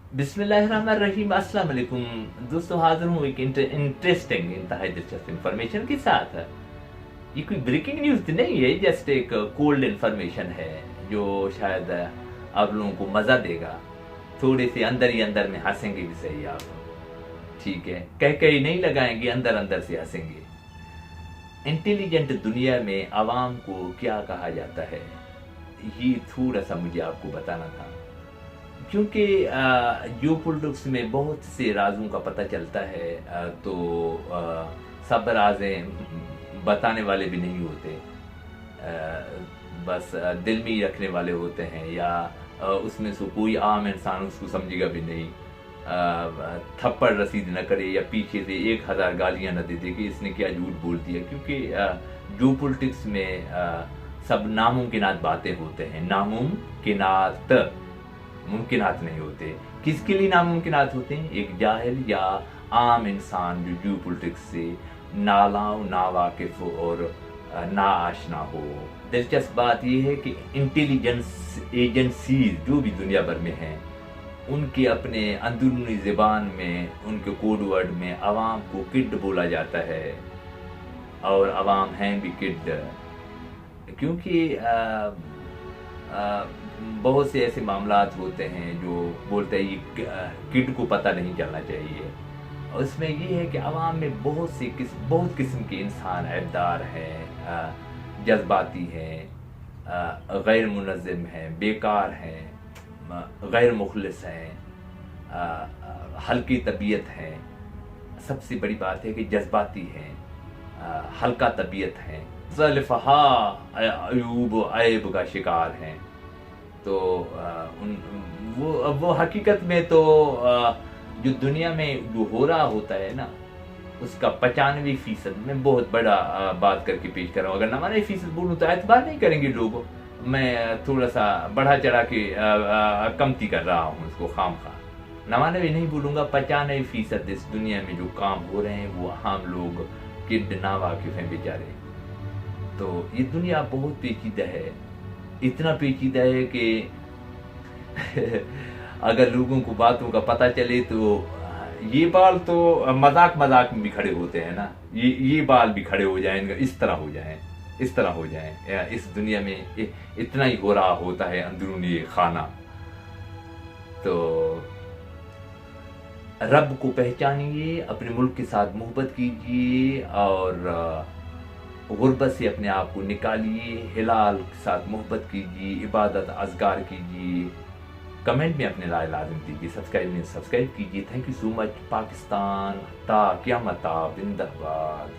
बिस्मिल्लाहिर्रहमानिर्रहीम। अस्सलाम वालेकुम दोस्तों, हाजिर हूँ एक इंटरेस्टिंग इंतहाई दिलचस्प इंफॉर्मेशन के साथ। ये कोई ब्रेकिंग न्यूज़ तो नहीं है, जस्ट एक कोल्ड इंफॉर्मेशन है जो शायद आप लोगों को मज़ा देगा। थोड़े से अंदर ही अंदर में हंसेंगे भी सही आप, ठीक है? कह कहीं नहीं लगाएंगे, अंदर अंदर से हंसेंगे। इंटेलिजेंट दुनिया में आवाम को क्या कहा जाता है, ये थोड़ा सा मुझे आपको बताना था, क्योंकि जियो पॉलिटिक्स में बहुत से राजों का पता चलता है। तो सब राजें बताने वाले भी नहीं होते, बस दिल में ही रखने वाले होते हैं, या उसमें से कोई आम इंसान उसको समझेगा भी नहीं। थप्पड़ रसीद न करे या पीछे से 1000 गालियां न दे दे कि इसने क्या झूठ बोल दिया, क्योंकि जियो पॉलिटिक्स में सब नामुमकिनात बातें होते हैं। नामुमकिनात, मुमकिनात नहीं होते। किसके लिए नामुमकिनात होते हैं? एक जाहिल या आम इंसान जो जियो पॉलिटिक्स से ना वाकिफ और ना आशना हो। दिलचस्प बात यह है कि इंटेलिजेंस एजेंसीज जो भी दुनिया भर में हैं, उनके अपने अंदरूनी ज़बान में, उनके कोड वर्ड में अवाम को किड बोला जाता है, और अवाम हैं भी किड, क्योंकि बहुत से ऐसे मामलात होते हैं जो बोलते हैं ये किड को पता नहीं चलना चाहिए। और इसमें ये है कि अवाम में बहुत किस्म के इंसान ऐबदार हैं, जज्बाती हैं, गैर मुनज़्ज़म हैं, बेकार हैं, गैर मुखलिस हैं, हल्की तबीयत हैं। सबसे बड़ी बात है कि जज्बाती हैं, हल्का तबीयत हैं, ज़लफ़हा अयूब ऐब का शिकार हैं। तो वो हकीकत में तो जो दुनिया में जो हो रहा होता है ना, उसका 95% में बहुत बड़ा बात करके पेश कर रहा हूँ। अगर 99% बोलूँ तो एतबार नहीं करेंगे लोग। मैं थोड़ा सा बढ़ा चढ़ा के कमती कर रहा हूँ इसको खामखा। 99 नहीं बोलूँगा, 95% इस दुनिया में जो काम हो रहे हैं वो हम लोग किड ना वाकिफ हैं बेचारे। तो ये दुनिया बहुत पेचीदा है, इतना पेचीदा है कि अगर लोगों को बातों का पता चले तो ये बाल तो मजाक में भी खड़े होते हैं ना, ये बाल भी खड़े हो जाएंगे, इस तरह हो जाएं। इस दुनिया में इतना ही हो रहा होता है अंदरूनी खाना। तो रब को पहचानिए, अपने मुल्क के साथ मोहब्बत कीजिए, और गुर्बत से अपने आप को निकालिए, हिलाल के साथ मोहब्बत कीजिए, इबादत अज़कार कीजिए। कमेंट में अपने राय लाज़िम दीजिए, सब्सक्राइब कीजिए। Thank you so much. Pakistan ता क़यामत जिंदाबाद।